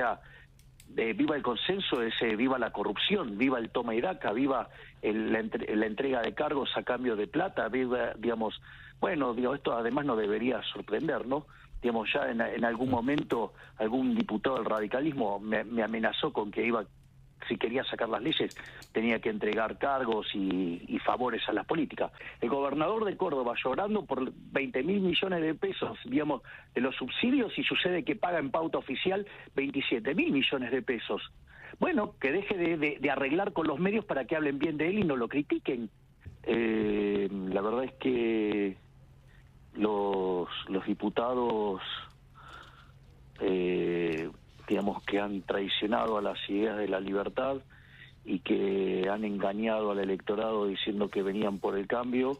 sea, viva el consenso, viva la corrupción, viva el toma y daca, viva la entrega de cargos a cambio de plata, viva, digamos, bueno, digo, esto además no debería sorprender, ¿no? Digamos, ya en algún momento algún diputado del radicalismo me amenazó con que si quería sacar las leyes, tenía que entregar cargos y favores a las políticas. El gobernador de Córdoba llorando por 20.000 millones de pesos, digamos, de los subsidios, y sucede que paga en pauta oficial 27.000 millones de pesos. Bueno, que deje de arreglar con los medios para que hablen bien de él y no lo critiquen. La verdad es que los diputados, digamos, que han traicionado a las ideas de la libertad y que han engañado al electorado diciendo que venían por el cambio,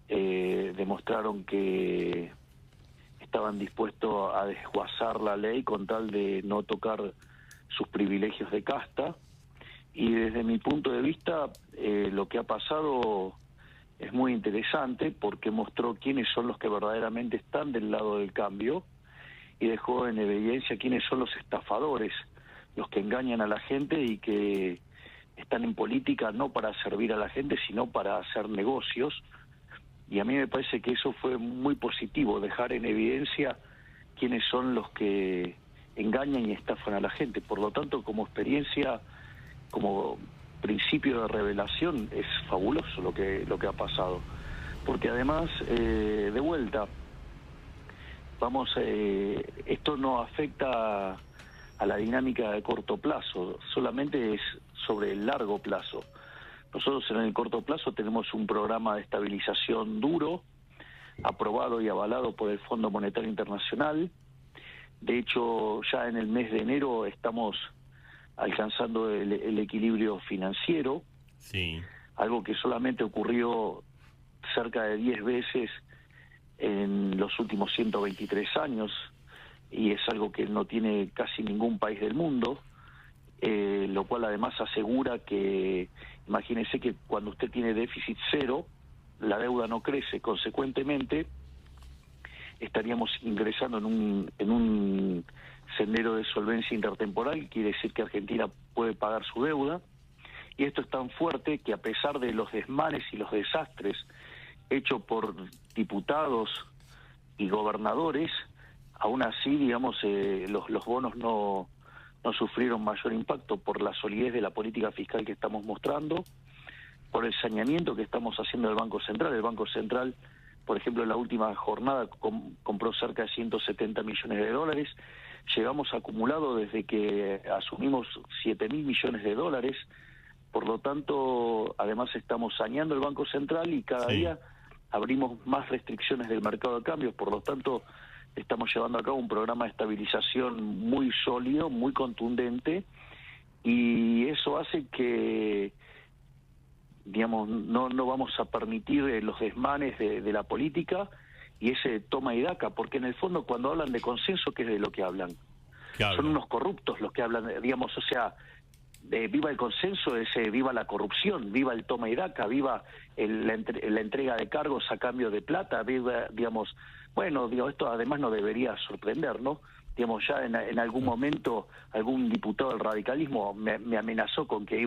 demostraron que estaban dispuestos a desguazar la ley con tal de no tocar sus privilegios de casta. Y desde mi punto de vista, lo que ha pasado es muy interesante porque mostró quiénes son los que verdaderamente están del lado del cambio y dejó en evidencia quiénes son los estafadores, los que engañan a la gente y que están en política no para servir a la gente, sino para hacer negocios. Y a mí me parece que eso fue muy positivo, dejar en evidencia quiénes son los que engañan y estafan a la gente. Por lo tanto, como experiencia, como principio de revelación, es fabuloso lo que ha pasado. Porque además, de vuelta, esto no afecta a la dinámica de corto plazo, solamente es sobre el largo plazo. Nosotros en el corto plazo tenemos un programa de estabilización duro, aprobado y avalado por el Fondo Monetario Internacional. De hecho, ya en el mes de enero estamos alcanzando el equilibrio financiero, sí, algo que solamente ocurrió cerca de 10 veces en los últimos 123 años, y es algo que no tiene casi ningún país del mundo, lo cual además asegura que, imagínese que cuando usted tiene déficit cero, la deuda no crece, consecuentemente estaríamos ingresando en un sendero de solvencia intertemporal, quiere decir que Argentina puede pagar su deuda, y esto es tan fuerte que a pesar de los desmanes y los desastres hechos por diputados y gobernadores, aún así, digamos, los bonos no sufrieron mayor impacto por la solidez de la política fiscal que estamos mostrando, por el saneamiento que estamos haciendo del Banco Central. El Banco Central, por ejemplo, en la última jornada compró cerca de 170 millones de dólares. Llevamos acumulado desde que asumimos 7.000 millones de dólares. Por lo tanto, además estamos saneando el Banco Central y cada día abrimos más restricciones del mercado de cambios. Por lo tanto, estamos llevando a cabo un programa de estabilización muy sólido, muy contundente, y eso hace que, digamos, no vamos a permitir los desmanes de la política y ese toma y daca, porque en el fondo cuando hablan de consenso, ¿qué es de lo que hablan? Son unos corruptos los que hablan, digamos, o sea, viva el consenso, viva la corrupción, viva el toma y daca, viva la entrega de cargos a cambio de plata, viva, digamos, bueno, digo, esto además no debería sorprender, ¿no? Digamos, ya en algún momento algún diputado del radicalismo me amenazó con que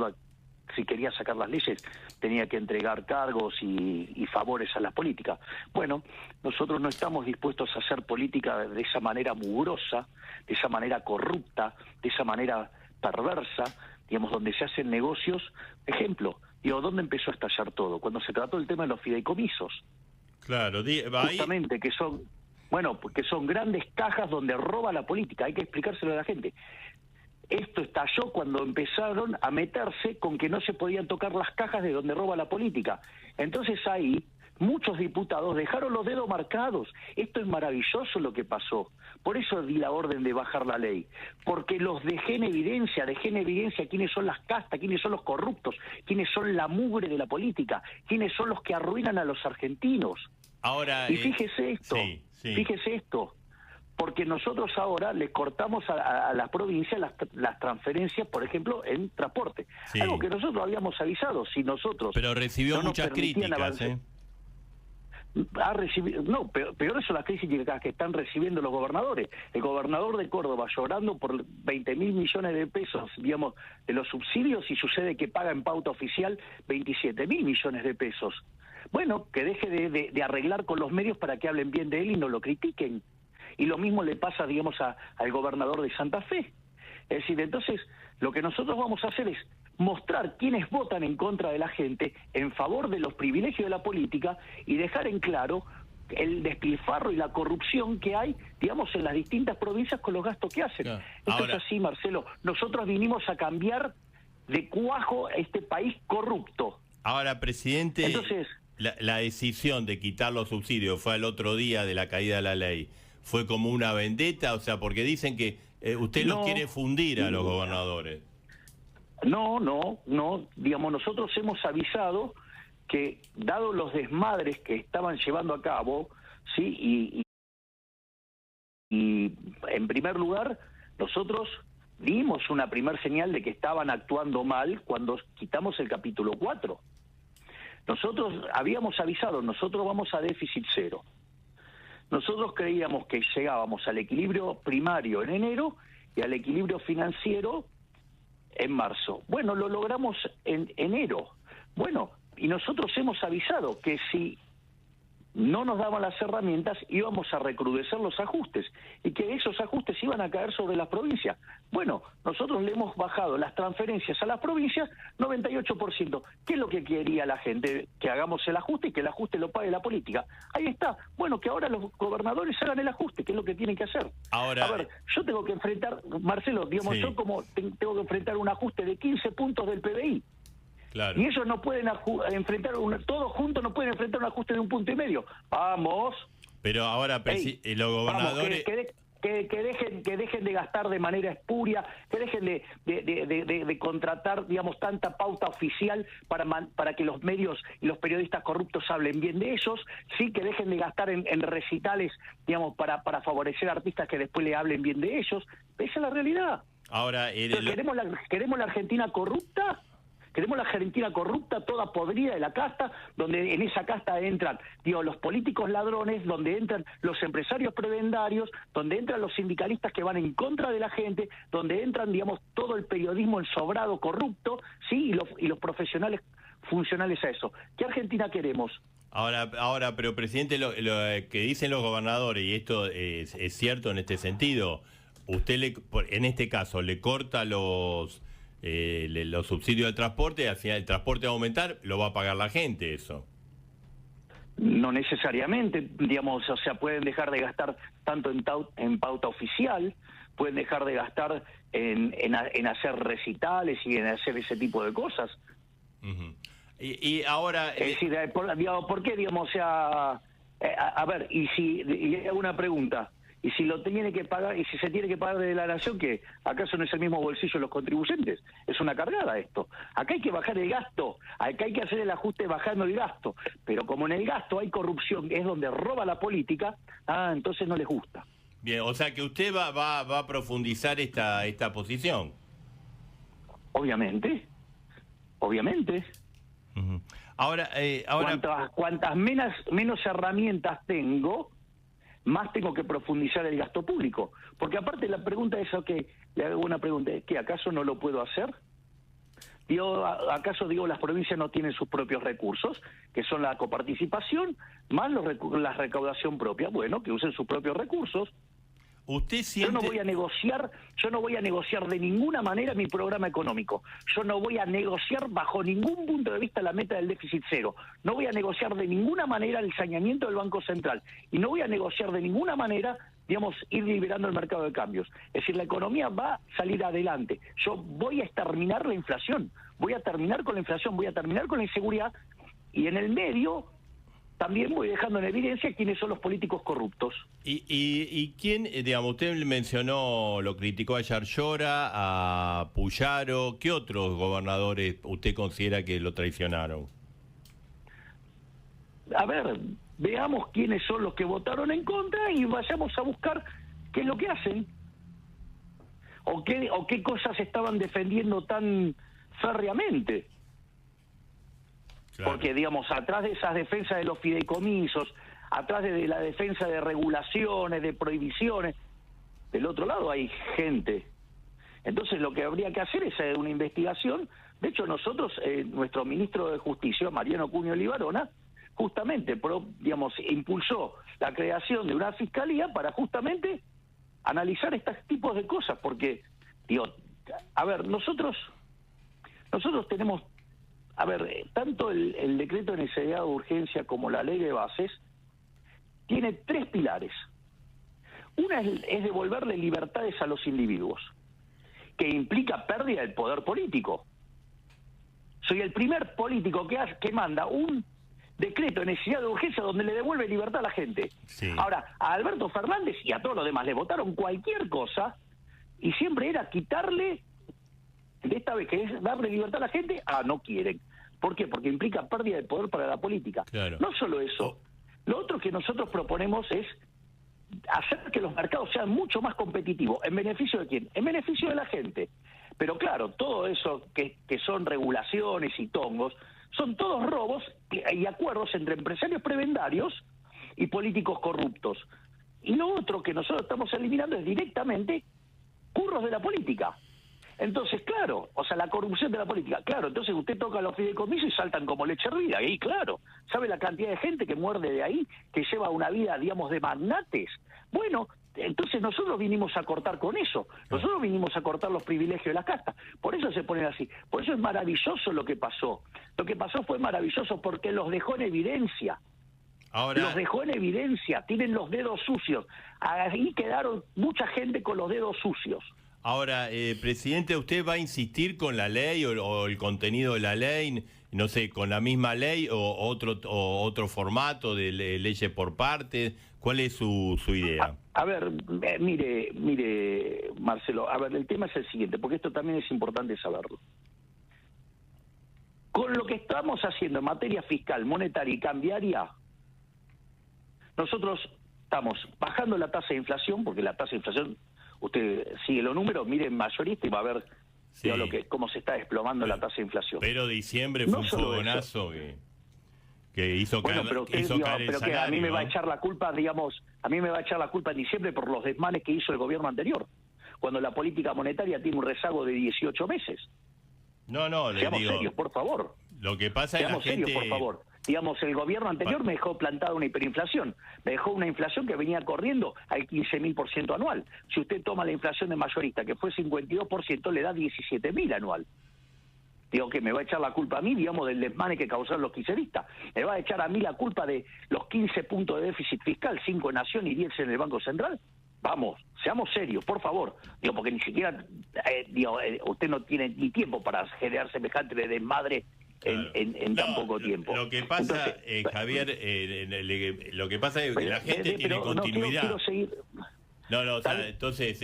si quería sacar las leyes, tenía que entregar cargos y favores a las políticas. Bueno, nosotros no estamos dispuestos a hacer política de esa manera mugrosa, de esa manera corrupta, de esa manera perversa, digamos, donde se hacen negocios. Ejemplo, digo, ¿dónde empezó a estallar todo? Cuando se trató el tema de los fideicomisos. Claro, justamente, que son grandes cajas donde roba la política, hay que explicárselo a la gente. Esto estalló cuando empezaron a meterse con que no se podían tocar las cajas de donde roba la política. Entonces ahí muchos diputados dejaron los dedos marcados. Esto es maravilloso lo que pasó. Por eso di la orden de bajar la ley, porque los dejé en evidencia quiénes son las castas, quiénes son los corruptos, quiénes son la mugre de la política, quiénes son los que arruinan a los argentinos. Ahora, y fíjese esto, porque nosotros ahora le cortamos a las provincias las transferencias, por ejemplo, en transporte. Sí. Algo que nosotros habíamos avisado, si nosotros... Pero recibió muchas críticas, ha recibido, no, peores son las críticas que están recibiendo los gobernadores. El gobernador de Córdoba llorando por 20.000 millones de pesos, digamos, de los subsidios, y sucede que paga en pauta oficial 27.000 millones de pesos. Bueno, que deje de arreglar con los medios para que hablen bien de él y no lo critiquen. Y lo mismo le pasa, digamos, al gobernador de Santa Fe. Es decir, entonces, lo que nosotros vamos a hacer es mostrar quiénes votan en contra de la gente, en favor de los privilegios de la política, y dejar en claro el despilfarro y la corrupción que hay, digamos, en las distintas provincias con los gastos que hacen. Claro. Esto es así, Marcelo. Nosotros vinimos a cambiar de cuajo este país corrupto. Ahora, presidente, entonces, la decisión de quitar los subsidios fue al otro día de la caída de la ley. ¿Fue como una vendetta? O sea, porque dicen que usted los quiere fundir a los gobernadores. No, digamos, nosotros hemos avisado que, dado los desmadres que estaban llevando a cabo, sí, y en primer lugar, nosotros dimos una primer señal de que estaban actuando mal cuando quitamos el capítulo 4. Nosotros habíamos avisado, nosotros vamos a déficit cero. Nosotros creíamos que llegábamos al equilibrio primario en enero y al equilibrio financiero en marzo. Bueno, lo logramos en enero. Bueno, y nosotros hemos avisado que si no nos daban las herramientas íbamos a recrudecer los ajustes y que esos ajustes iban a caer sobre las provincias. Bueno, nosotros le hemos bajado las transferencias a las provincias 98%. ¿Qué es lo que quería la gente? Que hagamos el ajuste y que el ajuste lo pague la política. Ahí está. Bueno, que ahora los gobernadores hagan el ajuste, que es lo que tienen que hacer. Ahora, a ver, yo tengo que enfrentar, Marcelo, digamos, sí, yo como tengo que enfrentar un ajuste de 15 puntos del PBI. Claro. Y ellos no pueden enfrentar, todos juntos no pueden enfrentar un ajuste de 1,5 puntos. Vamos. Pero ahora, los gobernadores... Vamos, que dejen de gastar de manera espuria, que dejen de contratar, digamos, tanta pauta oficial para que los medios y los periodistas corruptos hablen bien de ellos, sí, que dejen de gastar en recitales, digamos, para favorecer artistas que después le hablen bien de ellos. Esa es la realidad. Ahora, ¿Queremos la Argentina corrupta? Queremos la Argentina corrupta, toda podrida de la casta, donde en esa casta entran, los políticos ladrones, donde entran los empresarios prebendarios, donde entran los sindicalistas que van en contra de la gente, donde entran, digamos, todo el periodismo ensobrado, corrupto, sí, y los profesionales funcionales a eso. ¿Qué Argentina queremos? Ahora, pero presidente, lo que dicen los gobernadores, y esto es cierto en este sentido, usted en este caso le corta los subsidios del transporte, al final el transporte va a aumentar, lo va a pagar la gente eso. No necesariamente, digamos, o sea, pueden dejar de gastar tanto en pauta oficial, pueden dejar de gastar en hacer recitales y en hacer ese tipo de cosas. Uh-huh. Y ahora... Es decir, ¿por qué, digamos, o sea... a ver, y le hago una pregunta... Y si lo tiene que pagar, y si se tiene que pagar de la nación, ¿qué? ¿Acaso no es el mismo bolsillo de los contribuyentes? Es una cargada esto. Acá hay que bajar el gasto, acá hay que hacer el ajuste bajando el gasto. Pero como en el gasto hay corrupción, es donde roba la política, entonces no les gusta. Bien, o sea que usted va a profundizar esta posición. Obviamente. Uh-huh. Ahora, cuantas menos herramientas tengo, más tengo que profundizar el gasto público. Porque aparte la pregunta es, le hago una pregunta, ¿qué, acaso no lo puedo hacer? ¿Acaso las provincias no tienen sus propios recursos, que son la coparticipación, más la recaudación propia? Bueno, que usen sus propios recursos. ¿Usted siente... Yo no voy a negociar de ninguna manera mi programa económico. Yo no voy a negociar bajo ningún punto de vista la meta del déficit cero. No voy a negociar de ninguna manera el saneamiento del Banco Central. Y no voy a negociar de ninguna manera, digamos, ir liberando el mercado de cambios. Es decir, la economía va a salir adelante. Yo voy a exterminar la inflación. Voy a terminar con la inflación, voy a terminar con la inseguridad. Y en el medio... también voy dejando en evidencia quiénes son los políticos corruptos. ¿Y quién, digamos, usted mencionó, lo criticó a Yarlora, a Puyaro, ¿qué otros gobernadores usted considera que lo traicionaron? A ver, veamos quiénes son los que votaron en contra y vayamos a buscar qué es lo que hacen. O qué cosas estaban defendiendo tan férreamente. Claro. Porque, digamos, atrás de esas defensas de los fideicomisos, atrás de la defensa de regulaciones, de prohibiciones, del otro lado hay gente. Entonces lo que habría que hacer es una investigación. De hecho, nosotros, nuestro ministro de Justicia, Mariano Cuño Libarona, justamente, digamos, impulsó la creación de una fiscalía para justamente analizar estos tipos de cosas, porque, digo, a ver, nosotros tenemos, a ver, tanto el decreto de necesidad de urgencia como la ley de bases tiene 3 pilares. Una es devolverle libertades a los individuos, que implica pérdida del poder político. Soy el primer político que manda un decreto de necesidad de urgencia donde le devuelve libertad a la gente. Sí. Ahora, a Alberto Fernández y a todos los demás le votaron cualquier cosa y siempre era quitarle, de esta vez que es darle libertad a la gente, no quieren. ¿Por qué? Porque implica pérdida de poder para la política. Claro. No solo eso, lo otro que nosotros proponemos es hacer que los mercados sean mucho más competitivos. ¿En beneficio de quién? En beneficio de la gente. Pero claro, todo eso que son regulaciones y tongos, son todos robos y acuerdos entre empresarios prebendarios y políticos corruptos. Y lo otro que nosotros estamos eliminando es directamente curros de la política. Entonces, claro, o sea, la corrupción de la política, claro, entonces usted toca los fideicomisos y saltan como leche hervida, y claro, ¿sabe la cantidad de gente que muerde de ahí, que lleva una vida, digamos, de magnates? Bueno, entonces nosotros vinimos a cortar con eso, nosotros vinimos a cortar los privilegios de la casta, por eso se ponen así, por eso es maravilloso lo que pasó fue maravilloso porque los dejó en evidencia. Ahora, los dejó en evidencia, tienen los dedos sucios, ahí quedaron mucha gente con los dedos sucios. Ahora, presidente, ¿usted va a insistir con la ley o el contenido de la ley, no sé, con la misma ley o otro formato de leyes por partes? ¿Cuál es su idea? A ver, mire, Marcelo, a ver, el tema es el siguiente, porque esto también es importante saberlo. Con lo que estamos haciendo en materia fiscal, monetaria y cambiaria, nosotros estamos bajando la tasa de inflación, porque la tasa de inflación, usted sigue los números, mire mayorista y va a ver Sí. cómo se está desplomando la tasa de inflación. Pero diciembre fue No un solo fogonazo que hizo Bueno, caer, pero usted, hizo caer el pero que salario, a mí me va a ¿no? echar la culpa, digamos, a mí me va a echar la culpa en diciembre por los desmanes que hizo el gobierno anterior, cuando la política monetaria tiene un rezago de 18 meses. No, le Seamos digo, serios, por favor. lo que pasa es que la Seamos serios, gente... por favor. Digamos, el gobierno anterior me dejó plantada una hiperinflación. Me dejó una inflación que venía corriendo al 15.000% anual. Si usted toma la inflación de mayorista, que fue 52%, le da 17.000 anual. Digo, que me va a echar la culpa a mí, digamos, del desmane que causaron los kirchneristas. Me va a echar a mí la culpa de los 15 puntos de déficit fiscal, 5 en Nación y 10 en el Banco Central. Vamos, seamos serios, por favor. Digo, porque ni siquiera, usted no tiene ni tiempo para generar semejante desmadre en tan poco tiempo. Lo que pasa, entonces, Javier, lo que pasa es que la gente tiene continuidad. Quiero seguir. O sea, entonces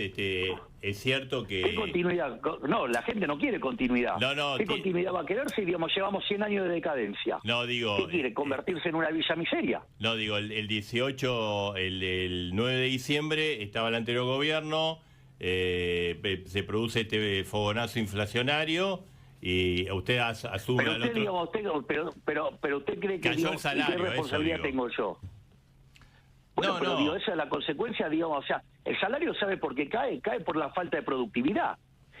es cierto que... ¿Qué continuidad? No, la gente no quiere continuidad. ¿Qué continuidad va a querer si, digamos, llevamos 100 años de decadencia? No, digo... ¿Qué quiere? ¿Convertirse en una villa miseria? No, digo, el 18, el 9 de diciembre estaba el anterior gobierno, se produce este fogonazo inflacionario y usted asume pero al usted, otro... digamos, pero usted cree que... Cayó el salario, ¿qué responsabilidad tengo yo? Bueno, pero digo, esa es la consecuencia, digamos, o sea, el salario, ¿sabe por qué cae? Cae por la falta de productividad.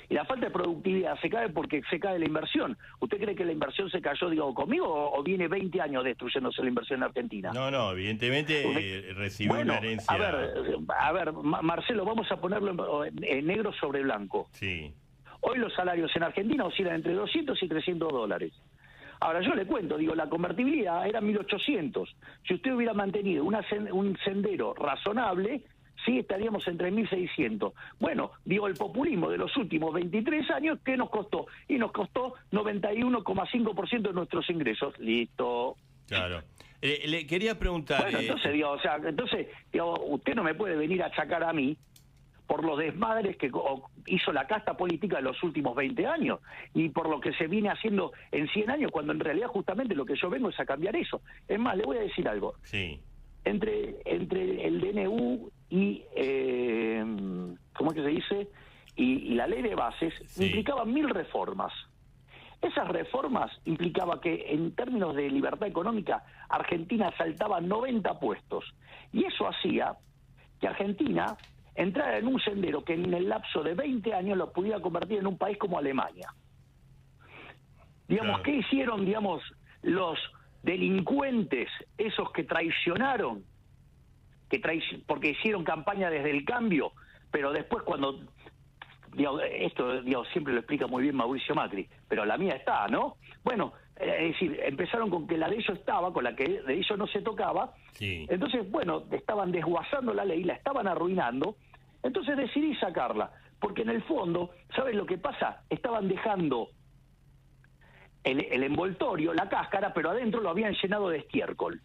Y la falta de productividad se cae porque se cae la inversión. ¿Usted cree que la inversión se cayó, digo, conmigo o viene 20 años destruyéndose la inversión en Argentina? No, evidentemente recibió una herencia. A ver, Marcelo, vamos a ponerlo en negro sobre blanco. Sí. Hoy los salarios en Argentina oscilan entre 200 y 300 dólares. Ahora, yo le cuento, digo, la convertibilidad era 1.800. Si usted hubiera mantenido un sendero razonable, sí estaríamos en 3.600. Bueno, digo, el populismo de los últimos 23 años, ¿qué nos costó? Y nos costó 91,5% de nuestros ingresos. Listo. Claro. Le quería preguntar... Bueno, entonces, usted no me puede venir a achacar a mí por los desmadres que hizo la casta política en los últimos 20 años, ni por lo que se viene haciendo en 100 años, cuando en realidad justamente lo que yo vengo es a cambiar eso. Es más, le voy a decir algo. Sí. Entre el DNU y, ¿cómo es que se dice? Y la ley de bases, sí, implicaban 1000 reformas. Esas reformas implicaban que en términos de libertad económica Argentina saltaba 90 puestos y eso hacía que Argentina entrara en un sendero que en el lapso de 20 años lo pudiera convertir en un país como Alemania. Digamos, Claro. ¿qué hicieron, digamos, los delincuentes, esos que traicionaron, porque hicieron campaña desde el cambio, pero después cuando, digamos, esto digamos, siempre lo explica muy bien Mauricio Macri, pero la mía está, ¿no? Bueno, es decir, empezaron con que la de ellos estaba, con la que de ellos no se tocaba, Sí. entonces, bueno, estaban desguazando la ley, la estaban arruinando, entonces decidí sacarla, porque en el fondo, ¿sabes lo que pasa? Estaban dejando el envoltorio, la cáscara, pero adentro lo habían llenado de estiércol.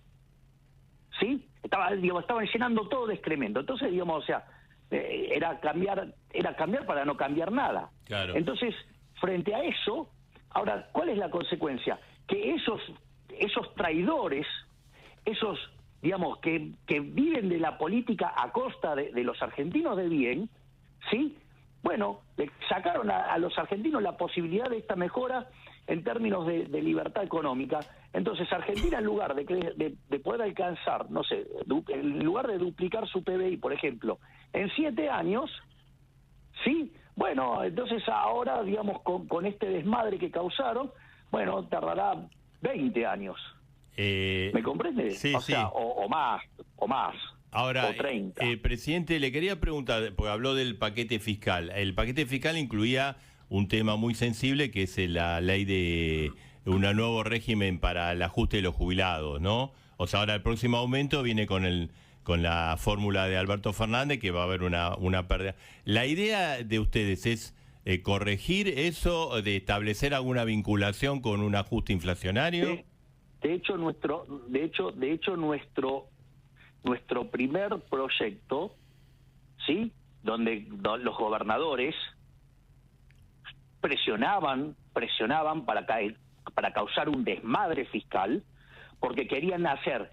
¿Sí? Estaban llenando todo de excremento. Entonces, digamos, o sea, era cambiar para no cambiar nada. Claro. Entonces, frente a eso, ahora, ¿cuál es la consecuencia? Que esos traidores, esos, digamos, que viven de la política a costa de los argentinos de bien, ¿sí? Bueno, le sacaron a los argentinos la posibilidad de esta mejora en términos de libertad económica. Entonces, Argentina, en lugar de poder alcanzar, no sé, en lugar de duplicar su PBI, por ejemplo, en 7 años, ¿sí? Bueno, entonces ahora, digamos, con este desmadre que causaron, bueno, tardará 20 años. ¿Me comprende? Sí, o sí. sea, o más. Ahora, o 30. presidente, le quería preguntar, porque habló del paquete fiscal. El paquete fiscal incluía un tema muy sensible, que es la ley de un nuevo régimen para el ajuste de los jubilados, ¿no? O sea, ahora el próximo aumento viene con la fórmula de Alberto Fernández, que va a haber una pérdida. La idea de ustedes es corregir eso, de establecer alguna vinculación con un ajuste inflacionario. De hecho, nuestro primer proyecto, ¿sí? Donde los gobernadores presionaban para causar un desmadre fiscal, porque querían hacer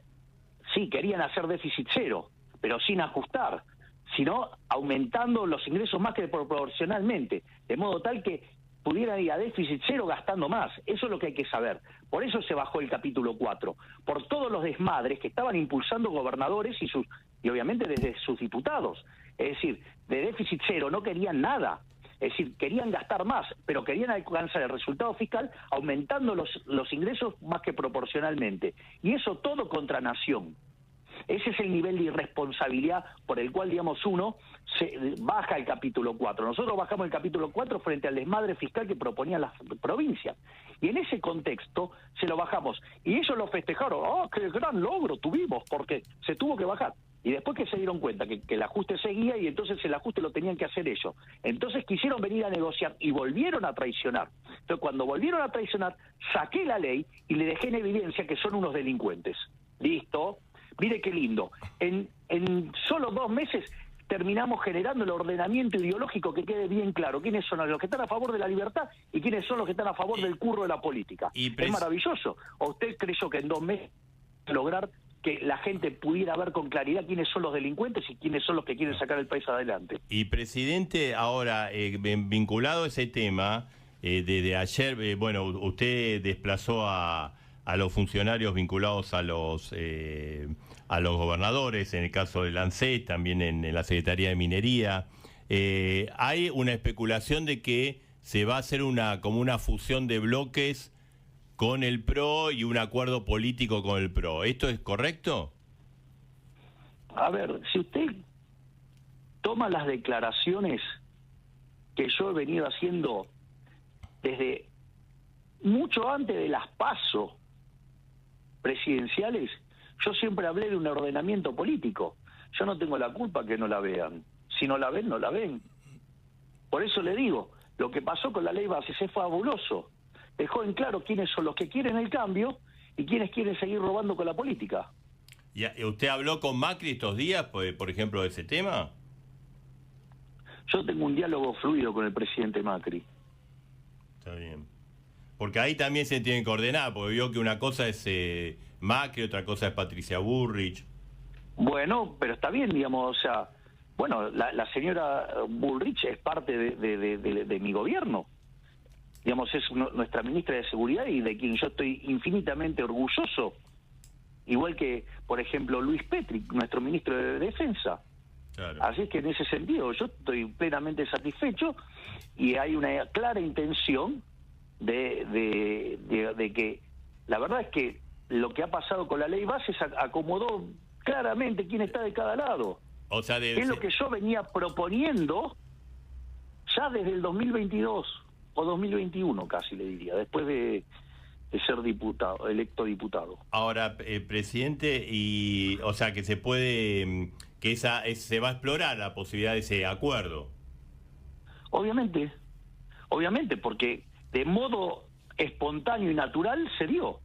déficit cero, pero sin ajustar, sino aumentando los ingresos más que proporcionalmente, de modo tal que pudieran ir a déficit cero gastando más. Eso es lo que hay que saber. Por eso se bajó el capítulo 4, por todos los desmadres que estaban impulsando gobernadores y obviamente desde sus diputados. Es decir, de déficit cero no querían nada. Es decir, querían gastar más, pero querían alcanzar el resultado fiscal aumentando los ingresos más que proporcionalmente. Y eso todo contra nación. Ese es el nivel de irresponsabilidad por el cual, digamos, uno se baja el capítulo 4. Nosotros bajamos el capítulo 4 frente al desmadre fiscal que proponían las provincias. Y en ese contexto se lo bajamos. Y ellos lo festejaron. ¡Oh, qué gran logro tuvimos! Porque se tuvo que bajar. Y después que se dieron cuenta que el ajuste seguía y entonces el ajuste lo tenían que hacer ellos. Entonces quisieron venir a negociar y volvieron a traicionar. Entonces cuando volvieron a traicionar, saqué la ley y le dejé en evidencia que son unos delincuentes. ¿Listo? Mire qué lindo. En solo 2 meses terminamos generando el ordenamiento ideológico que quede bien claro quiénes son los que están a favor de la libertad y quiénes son los que están a favor del curro de la política. Es maravilloso. ¿O usted creyó que en 2 meses lograr que la gente pudiera ver con claridad quiénes son los delincuentes y quiénes son los que quieren sacar el país adelante? Y presidente, ahora, vinculado a ese tema, desde ayer, bueno, usted desplazó a los funcionarios vinculados a los gobernadores, en el caso del ANSES, también en la Secretaría de Minería. Hay una especulación de que se va a hacer como una fusión de bloques con el PRO y un acuerdo político con el PRO. ¿Esto es correcto? A ver, si usted toma las declaraciones que yo he venido haciendo desde mucho antes de las PASO presidenciales, yo siempre hablé de un ordenamiento político. Yo no tengo la culpa que no la vean. Si no la ven, no la ven. Por eso le digo, lo que pasó con la ley Bases es fabuloso. Dejó en claro quiénes son los que quieren el cambio y quiénes quieren seguir robando con la política. ¿Y usted habló con Macri estos días, por ejemplo, de ese tema? Yo tengo un diálogo fluido con el presidente Macri. Está bien. Porque ahí también se tienen que ordenar, porque vio que una cosa es Macri, otra cosa es Patricia Bullrich. Bueno, pero está bien, digamos, o sea, bueno, la señora Bullrich es parte de mi gobierno. digamos, es nuestra ministra de Seguridad y de quien yo estoy infinitamente orgulloso, igual que, por ejemplo, Luis Petri, nuestro ministro de Defensa. Claro. Así es que en ese sentido yo estoy plenamente satisfecho y hay una clara intención de que, la verdad es que lo que ha pasado con la ley base se acomodó claramente quién está de cada lado. O sea, Es lo que yo venía proponiendo ya desde el 2022 o 2021 casi le diría, después de ser diputado, electo diputado. Ahora, presidente, y o sea que se puede, que se va a explorar la posibilidad de ese acuerdo. Obviamente, porque de modo espontáneo y natural se dio.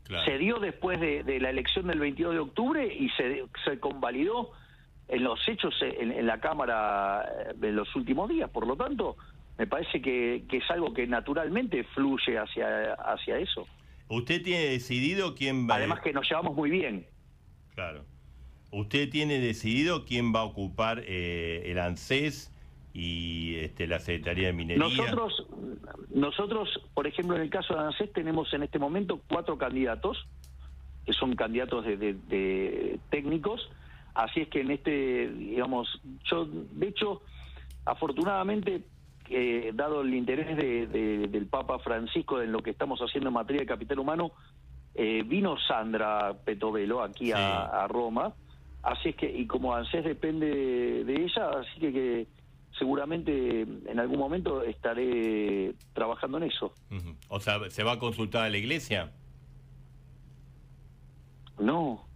Claro. Se dio después de la elección del 22 de octubre y se convalidó en los hechos en la Cámara en los últimos días. Por lo tanto, me parece que es algo que naturalmente fluye hacia eso. ¿Usted tiene decidido quién va? Además que nos llevamos muy bien. Claro. ¿Usted tiene decidido quién va a ocupar el ANSES y la Secretaría de Minería? Nosotros, por ejemplo, en el caso de ANSES tenemos en este momento 4 candidatos, que son candidatos de técnicos, así es que digamos, yo, de hecho, afortunadamente, dado el interés del Papa Francisco en lo que estamos haciendo en materia de capital humano, vino Sandra Petovelo aquí sí. a Roma, así es que, y como ANSES depende de ella, así que seguramente en algún momento estaré trabajando en eso. Uh-huh. O sea, ¿se va a consultar a la iglesia? No,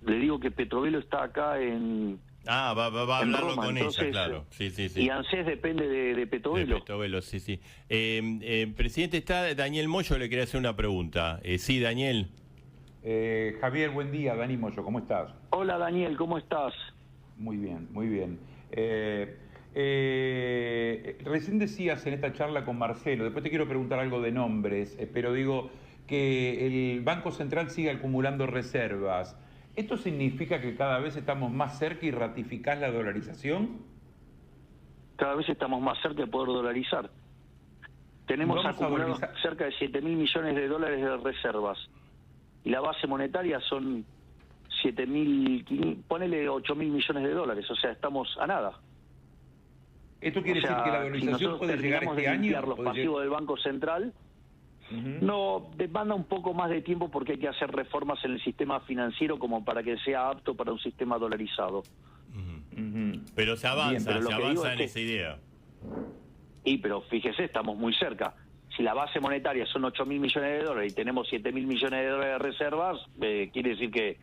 le digo que Petovelo está acá en... va a hablarlo Roma, con entonces, ella, claro. Sí. Y ANSES depende de Petovelo. De Petovelo, sí. Presidente, está Daniel Moyo, le quería hacer una pregunta. Sí, Daniel. Javier, buen día. Dani Moyo, ¿cómo estás? Hola, Daniel, ¿cómo estás? Muy bien, muy bien. Recién decías en esta charla con Marcelo, después te quiero preguntar algo de nombres, pero digo que el Banco Central sigue acumulando reservas. ¿Esto significa que cada vez estamos más cerca y ratificás la dolarización? Cada vez estamos más cerca de poder dolarizar. Tenemos acumulados cerca de 7.000 millones de dólares de reservas. Y la base monetaria son 7.000, ponele 8.000 millones de dólares. O sea, estamos a nada. ¿Esto quiere decir que la dolarización puede llegar este año? Los pasivos del Banco Central. No, demanda un poco más de tiempo porque hay que hacer reformas en el sistema financiero como para que sea apto para un sistema dolarizado. Pero se avanza, en esa idea. Pero fíjese, estamos muy cerca. Si la base monetaria son 8.000 millones de dólares y tenemos 7.000 millones de dólares de reservas, quiere decir que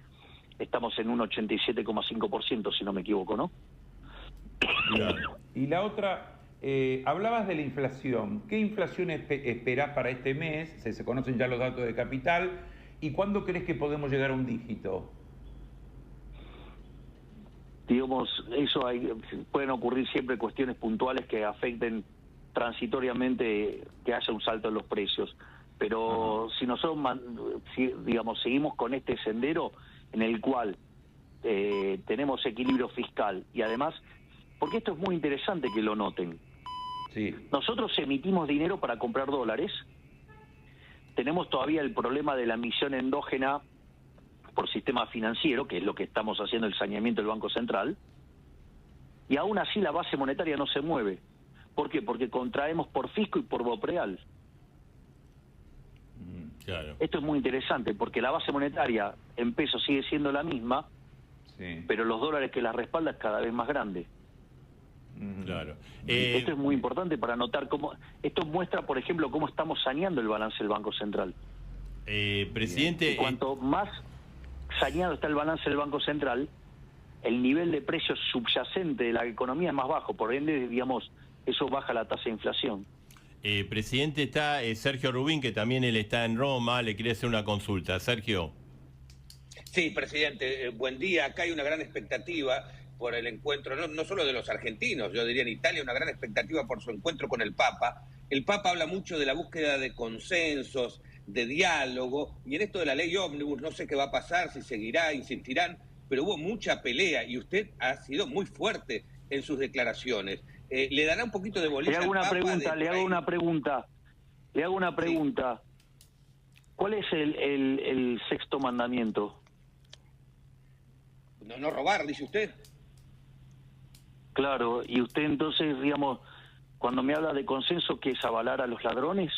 estamos en un 87,5%, si no me equivoco, ¿no? Claro. Y la otra... hablabas de la inflación. ¿Qué inflación esperás para este mes? Se conocen ya los datos de capital. ¿Y cuándo crees que podemos llegar a un dígito? Digamos, pueden ocurrir siempre cuestiones puntuales que afecten transitoriamente que haya un salto en los precios. Pero si nosotros, seguimos con este sendero en el cual tenemos equilibrio fiscal y además, porque esto es muy interesante que lo noten. Sí. Nosotros emitimos dinero para comprar dólares, tenemos todavía el problema de la emisión endógena por sistema financiero, que es lo que estamos haciendo el saneamiento del Banco Central, y aún así la base monetaria no se mueve. ¿Por qué? Porque contraemos por fisco y por BOPREAL. Claro. Esto es muy interesante, porque la base monetaria en pesos sigue siendo la misma, sí, pero los dólares que la respaldan es cada vez más grande. Claro. Esto es muy importante para notar cómo... Esto muestra, por ejemplo, cómo estamos saneando el balance del Banco Central. Presidente... Y cuanto más saneado está el balance del Banco Central, el nivel de precios subyacente de la economía es más bajo. Por ende, digamos, eso baja la tasa de inflación. Presidente, está Sergio Rubín, que también él está en Roma. Le quería hacer una consulta. Sergio. Sí, presidente, buen día. Acá hay una gran expectativa por el encuentro, no solo de los argentinos, yo diría en Italia, una gran expectativa por su encuentro con el Papa. El Papa habla mucho de la búsqueda de consensos, de diálogo, y en esto de la ley ómnibus no sé qué va a pasar, si seguirá, insistirán, pero hubo mucha pelea y usted ha sido muy fuerte en sus declaraciones. ¿le dará un poquito de bolilla Le hago al una Papa pregunta, le hago una pregunta. ¿Cuál es el sexto mandamiento? No robar, dice usted. Claro, y usted entonces, digamos, cuando me habla de consenso, ¿qué es avalar a los ladrones?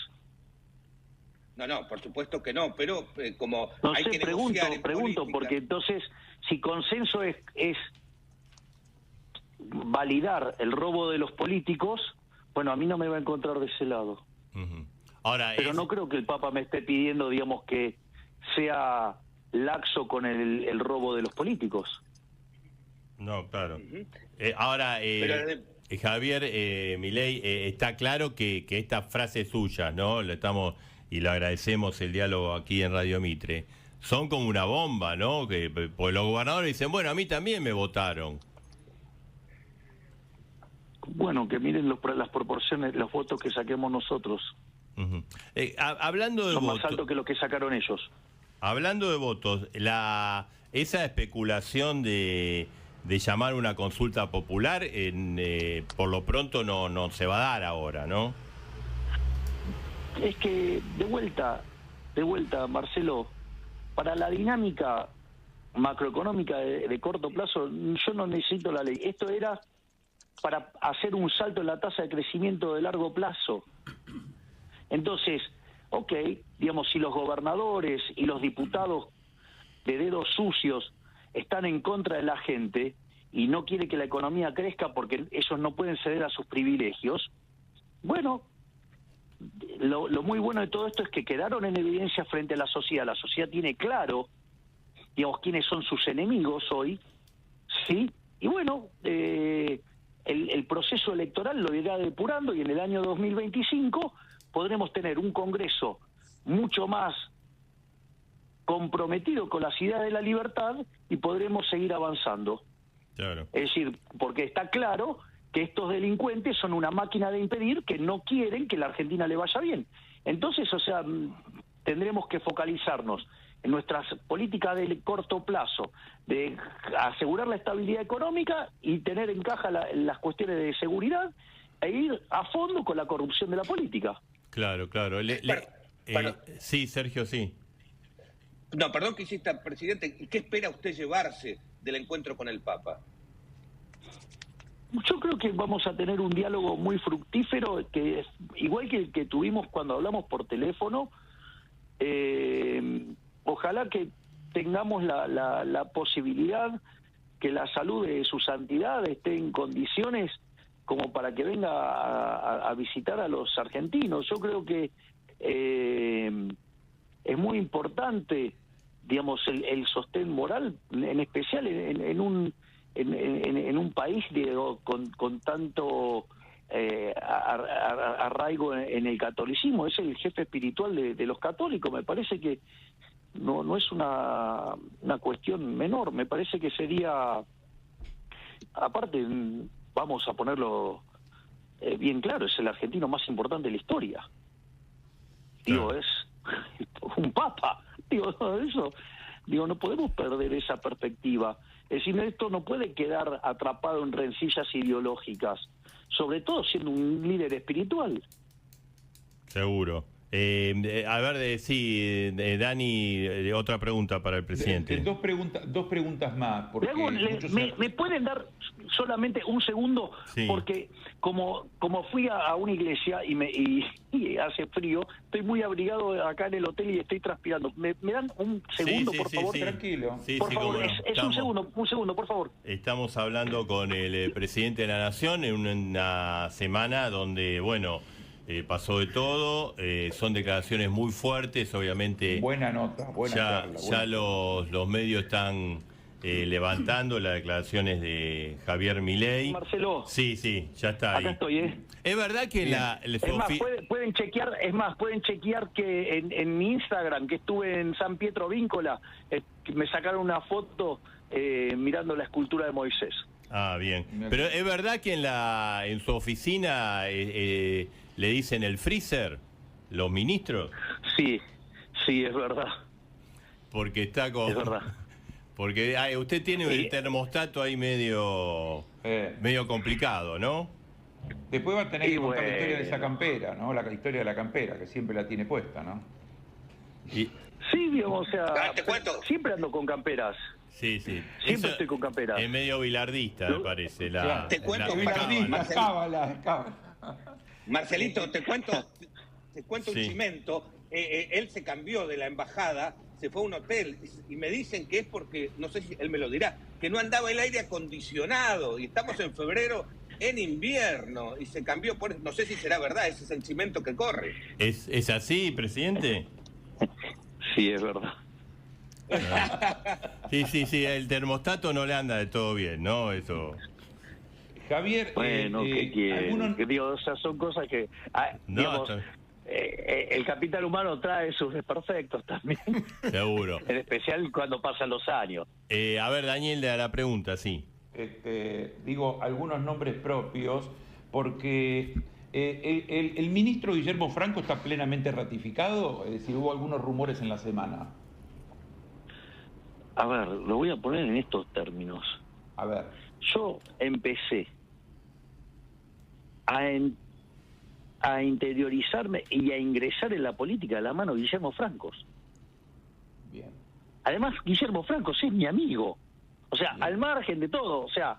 No, por supuesto que no, pero como No hay sé, que pregunto, negociar en política. porque entonces, si consenso es validar el robo de los políticos, bueno, a mí no me va a encontrar de ese lado. Ujú. Ahora, Pero no creo que el Papa me esté pidiendo, digamos, que sea laxo con el robo de los políticos. No, claro. Ujú. Ahora, Pero, Javier Milei, está claro que esta frase suya, ¿no? Y le agradecemos el diálogo aquí en Radio Mitre, son como una bomba, ¿no? Pues los gobernadores dicen, bueno, a mí también me votaron. Bueno, que miren las proporciones, los votos que saquemos nosotros. Ujú. Hablando de Son más votos, altos que los que sacaron ellos. hablando de votos, esa especulación de llamar una consulta popular, por lo pronto no se va a dar ahora, ¿no? Es que, de vuelta, Marcelo, para la dinámica macroeconómica de corto plazo, yo no necesito la ley. Esto era para hacer un salto en la tasa de crecimiento de largo plazo. Entonces, ok, digamos, si los gobernadores y los diputados de dedos sucios están en contra de la gente y no quiere que la economía crezca porque ellos no pueden ceder a sus privilegios, bueno, lo muy bueno de todo esto es que quedaron en evidencia frente a la sociedad. La sociedad tiene claro, digamos, quiénes son sus enemigos hoy, ¿sí? Y bueno, el proceso electoral lo irá depurando y en el año 2025 podremos tener un Congreso mucho más comprometido con las ideas de la libertad y podremos seguir avanzando. Claro. Es decir, porque está claro que estos delincuentes son una máquina de impedir, que no quieren que la Argentina le vaya bien. Entonces, o sea, tendremos que focalizarnos en nuestras políticas de corto plazo, de asegurar la estabilidad económica y tener en caja las cuestiones de seguridad e ir a fondo con la corrupción de la política. Claro. Sí, Sergio, sí. No, perdón que insista, presidente. ¿Qué espera usted llevarse del encuentro con el Papa? Yo creo que vamos a tener un diálogo muy fructífero, que es igual que el que tuvimos cuando hablamos por teléfono. Ojalá que tengamos la posibilidad que la salud de su santidad esté en condiciones como para que venga a visitar a los argentinos. Yo creo que es muy importante, digamos, el sostén moral, en especial en un país con tanto arraigo en el catolicismo. Es el jefe espiritual de los católicos. Me parece que no es una cuestión menor. Me parece que sería, aparte, vamos a ponerlo bien claro, es el argentino más importante de la historia. Digo, es un papa. Digo, no podemos perder esa perspectiva. Es decir, esto no puede quedar atrapado en rencillas ideológicas, sobre todo siendo un líder espiritual. Seguro. A ver, Dani, otra pregunta para el presidente. Dos preguntas más. Porque ¿Me pueden dar solamente un segundo? Sí. Porque como fui a una iglesia y hace frío, estoy muy abrigado acá en el hotel y estoy transpirando. ¿Me dan un segundo, por favor? Sí. Tranquilo. Sí, por favor, cómo no. es un segundo, por favor. Estamos hablando con el presidente de la Nación en una semana donde, bueno, pasó de todo, son declaraciones muy fuertes, obviamente. Buena nota, buena charla. Ya los medios están levantando las declaraciones de Javier Milei. Marcelo. Sí, ya está ahí. Acá estoy, Es verdad que Es más, pueden chequear que en mi Instagram, que estuve en San Pietro Víncola, me sacaron una foto mirando la escultura de Moisés. Ah, bien. Pero es verdad que en su oficina le dicen el freezer, los ministros. Sí, es verdad. Porque está con... Es verdad. Porque usted tiene el termostato ahí medio complicado, ¿no? Después va a tener Y que contar la historia de bueno. esa campera, ¿no? La historia de la campera, que siempre la tiene puesta, ¿no? Y, Sí, digamos, o sea, Te cuento. siempre ando con camperas. sí, sí. Siempre estoy con camperas. Es medio bilardista, me parece. Claro. Te cuento, la Bilardista, cábala. cábala. Marcelito, te cuento un Sí. chimento. Él se cambió de la embajada, se fue a un hotel y me dicen que es porque, no sé si él me lo dirá, que no andaba el aire acondicionado y estamos en febrero en invierno y se cambió por, no sé si será verdad, ese es el chimento que corre. ¿Es así, presidente? Sí, es verdad. Sí, el termostato no le anda de todo bien, ¿no? Eso. Javier, Bueno, ¿qué quieren? algunos... Que digo, o sea, son cosas que, No, digamos, está- el capital humano trae sus desperfectos también, Seguro. en especial cuando pasan los años. A ver, Daniel, le da la pregunta, sí. digo algunos nombres propios, porque el ministro Guillermo Franco está plenamente ratificado, es decir, hubo algunos rumores en la semana. A ver, lo voy a poner en estos términos. A ver, Yo empecé a interiorizarme y a ingresar en la política de la mano de Guillermo Francos. bien. Además, Guillermo Francos es mi amigo. O sea, Bien. al margen de todo, o sea,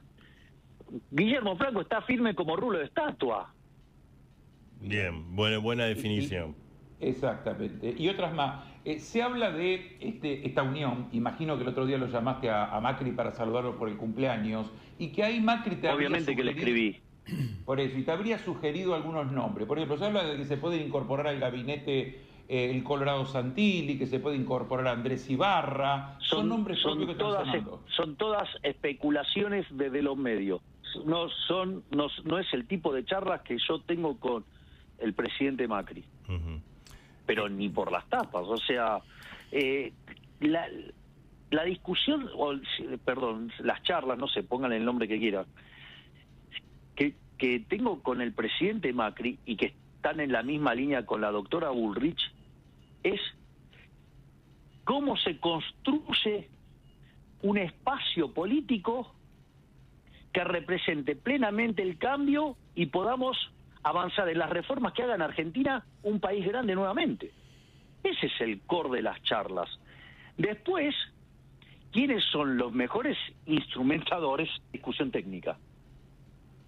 Guillermo Franco está firme como rulo de estatua. Bien, buena definición. Exactamente. Y otras más. Se habla de esta unión, imagino que el otro día lo llamaste a Macri para saludarlo por el cumpleaños, y que ahí Macri te Obviamente habría que le sugerido- escribí. Por eso, y te habría sugerido algunos nombres. Por ejemplo, se habla de que se puede incorporar al gabinete el Colorado Santilli, que se puede incorporar a Andrés Ibarra. Son nombres propios que están sonando. son todas especulaciones desde los medios. No es el tipo de charlas que yo tengo con el presidente Macri. Ujú. Pero ni por las tapas, o sea, la discusión, perdón, las charlas, no sé, pónganle el nombre que quieran, que tengo con el presidente Macri y que están en la misma línea con la doctora Bullrich, es cómo se construye un espacio político que represente plenamente el cambio y podamos avanzar en las reformas que hagan Argentina un país grande nuevamente. Ese es el core de las charlas. Después, ¿quiénes son los mejores instrumentadores? Discusión técnica.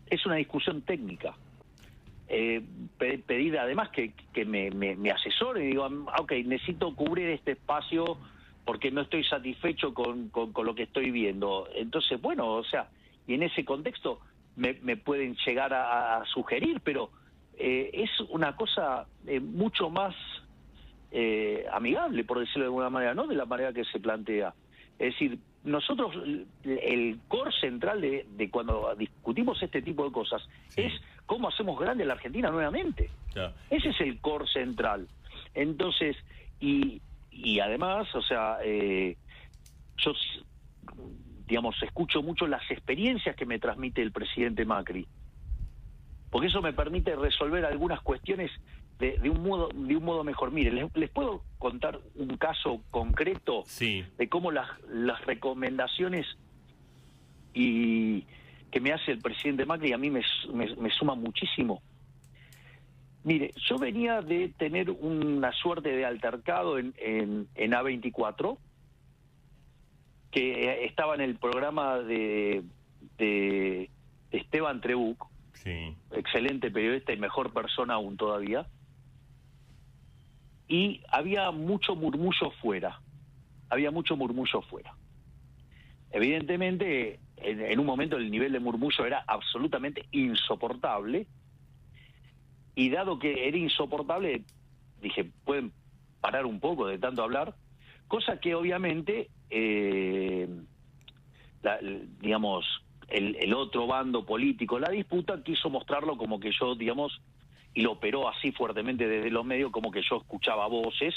Es una discusión técnica. Pedir además que me asesore y digo, ok, necesito cubrir este espacio porque no estoy satisfecho con lo que estoy viendo. Entonces, bueno, o sea, y en ese contexto me pueden llegar a sugerir, pero es una cosa mucho más amigable, por decirlo de alguna manera, no de la manera que se plantea. Es decir, nosotros, el core central de cuando discutimos este tipo de cosas Sí. es cómo hacemos grande la Argentina nuevamente. Ya. Ese es el core central. Entonces, y además, o sea, yo, digamos, escucho mucho las experiencias que me transmite el presidente Macri, porque eso me permite resolver algunas cuestiones de un modo mejor. Mire, les puedo contar un caso concreto Sí. de cómo las recomendaciones y que me hace el presidente Macri a mí me suma muchísimo. Mire, yo venía de tener una suerte de altercado en A24, que estaba en el programa de Esteban Trebuch, Sí. excelente periodista y mejor persona aún todavía, y había mucho murmullo fuera. Evidentemente, en un momento el nivel de murmullo era absolutamente insoportable, y dado que era insoportable, dije, pueden parar un poco de tanto hablar, cosa que obviamente, digamos, el otro bando político, la disputa, quiso mostrarlo como que yo, digamos, y lo operó así fuertemente desde los medios, como que yo escuchaba voces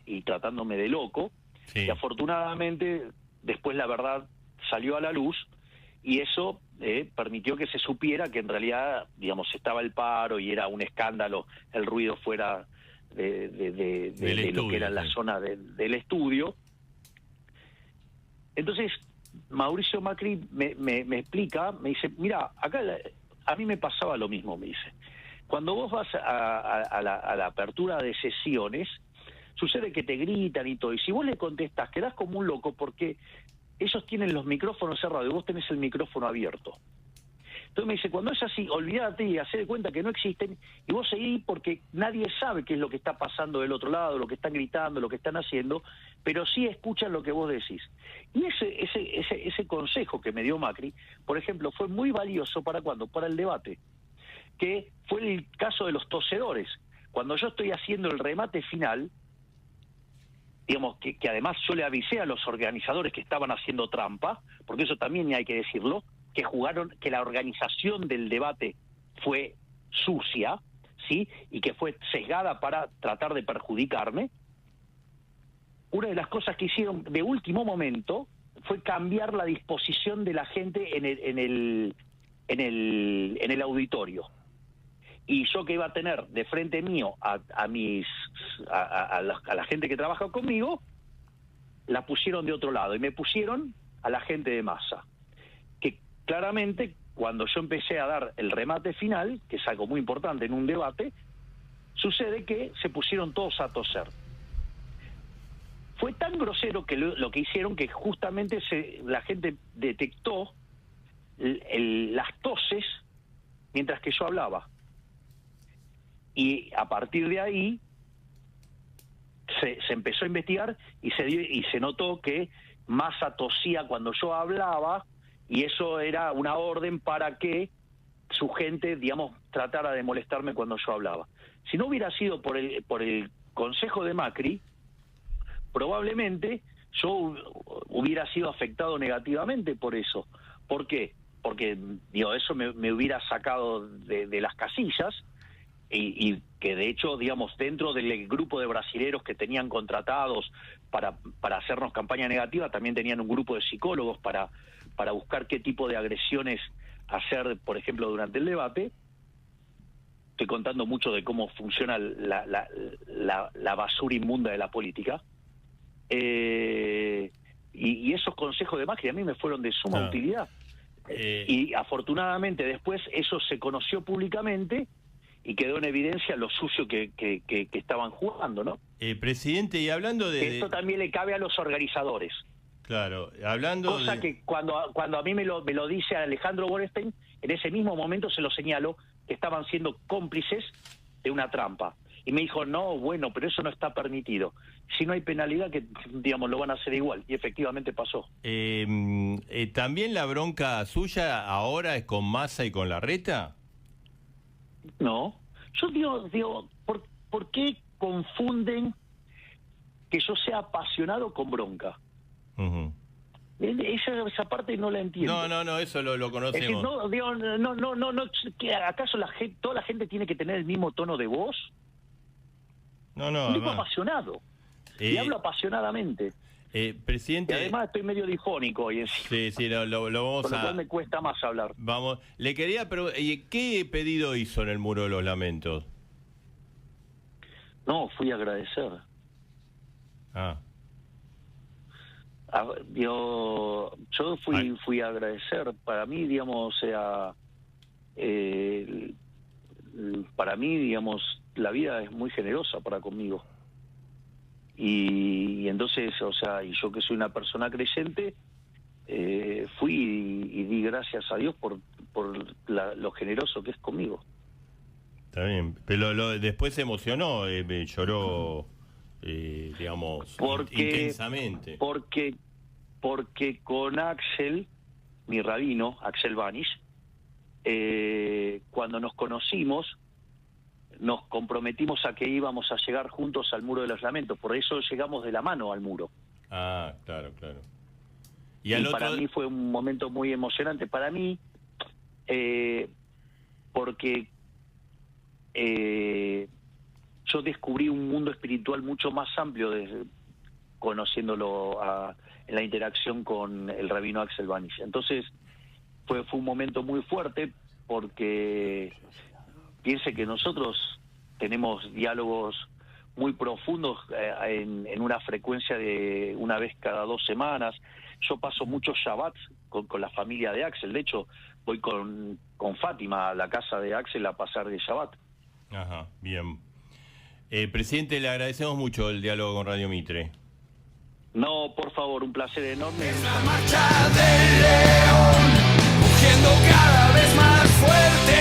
y tratándome de loco. Sí. Y afortunadamente después la verdad salió a la luz, y eso permitió que se supiera que en realidad, digamos, estaba el paro y era un escándalo el ruido fuera de lo que era la sí. zona del estudio. Entonces Mauricio Macri me explica, me dice, mira, acá a mí me pasaba lo mismo, me dice. Cuando vos vas a la apertura de sesiones, sucede que te gritan y todo, y si vos le contestás, quedás como un loco porque ellos tienen los micrófonos cerrados y vos tenés el micrófono abierto. Entonces me dice, cuando es así, olvídate y hacé de cuenta que no existen, y vos seguís porque nadie sabe qué es lo que está pasando del otro lado, lo que están gritando, lo que están haciendo, pero sí escuchan lo que vos decís. Y ese consejo que me dio Macri, por ejemplo, fue muy valioso para ¿cuándo? Para el debate, que fue el caso de los tosedores. Cuando yo estoy haciendo el remate final, digamos que además yo le avisé a los organizadores que estaban haciendo trampa, porque eso también hay que decirlo, que la organización del debate fue sucia, ¿sí? Y que fue sesgada para tratar de perjudicarme. Una de las cosas que hicieron de último momento fue cambiar la disposición de la gente en el auditorio. Y yo que iba a tener de frente mío a la gente que trabaja conmigo, la pusieron de otro lado y me pusieron a la gente de masa. Que claramente, cuando yo empecé a dar el remate final, que es algo muy importante en un debate, sucede que se pusieron todos a toser. Fue tan grosero que lo que hicieron que justamente la gente detectó las toses mientras que yo hablaba. Y a partir de ahí se empezó a investigar y se notó que Massa tosía cuando yo hablaba, y eso era una orden para que su gente, digamos, tratara de molestarme cuando yo hablaba. Si no hubiera sido por el consejo de Macri, probablemente yo hubiera sido afectado negativamente por eso. ¿Por qué? Porque eso me hubiera sacado de las casillas, y que de hecho, digamos, dentro del grupo de brasileros que tenían contratados para hacernos campaña negativa, también tenían un grupo de psicólogos para buscar qué tipo de agresiones hacer, por ejemplo, durante el debate. Estoy contando mucho de cómo funciona la basura inmunda de la política. Y esos consejos de Macri a mí me fueron de suma utilidad. Y afortunadamente después eso se conoció públicamente y quedó en evidencia lo sucio que estaban jugando, ¿no? Presidente, y hablando de... Esto también le cabe a los organizadores. Claro, hablando cosa que cuando a mí me lo dice Alejandro Gorenstein, en ese mismo momento se lo señalo que estaban siendo cómplices de una trampa. Y me dijo, no, bueno, pero eso no está permitido. Si no hay penalidad, que digamos lo van a hacer igual. Y efectivamente pasó. ¿También la bronca suya ahora es con Massa y con Larreta? No. Yo digo ¿por qué confunden que yo sea apasionado con bronca? Uh-huh. Esa parte no la entiendo. No, eso lo conocemos. Es decir, no, ¿acaso toda la gente tiene que tener el mismo tono de voz? No. Un tipo apasionado. Y hablo apasionadamente. Presidente... Y además estoy medio difónico hoy encima. Sí, lo vamos con lo cual me cuesta más hablar. Vamos, le quería preguntar, ¿qué pedido hizo en el Muro de los Lamentos? No, fui a agradecer. Yo fui a agradecer. Para mí, digamos, o sea, para mí, digamos, la vida es muy generosa para conmigo. Y entonces, o sea, y yo que soy una persona creyente, fui y di gracias a Dios por lo generoso que es conmigo. Está bien, pero después se emocionó, lloró, digamos, intensamente. Porque con Axel, mi rabino, Axel Vanish, cuando nos conocimos, nos comprometimos a que íbamos a llegar juntos al Muro de los Lamentos. Por eso llegamos de la mano al muro. Claro. Y para mí fue un momento muy emocionante. Para mí, porque yo descubrí un mundo espiritual mucho más amplio conociéndolo en la interacción con el rabino Axel Vanish. Entonces fue un momento muy fuerte, porque piense que nosotros tenemos diálogos muy profundos en una frecuencia de una vez cada 2 semanas. Yo paso muchos Shabbats con la familia de Axel. De hecho, voy con Fátima a la casa de Axel a pasar de Shabbat. Ajá, bien. Presidente, le agradecemos mucho el diálogo con Radio Mitre. No, por favor, un placer enorme. Es la marcha del león, rugiendo cada vez más fuerte,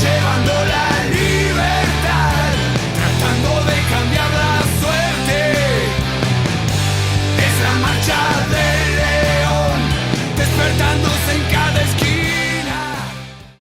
llevando la libertad, tratando de cambiar la suerte. Es la marcha del